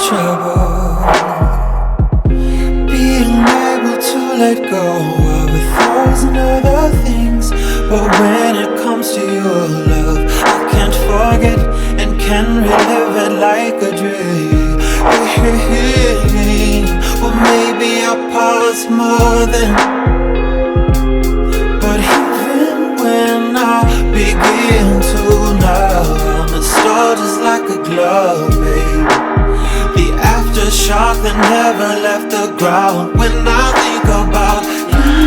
trouble. Being able to let go of 1,000 other things, but when it comes to your love, I can't forget and can relive it like a dream. Well, maybe I paused more than, but even when I begin to now, I'm installed just like a glove, babe. The aftershock that never left the ground. When I think about you,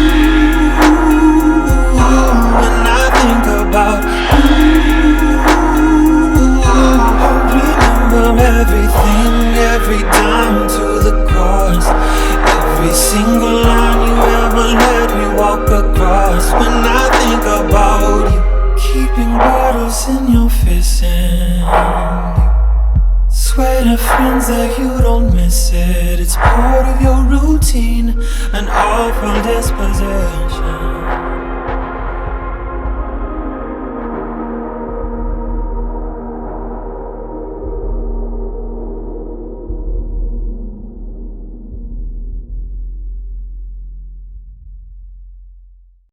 when I think about you, I remember everything, every dime to the course, every single line you ever let me walk across. When I think about you, keeping bottles in your fist and swear to friends that you don't miss it. It's part of your routine, an awful disposition.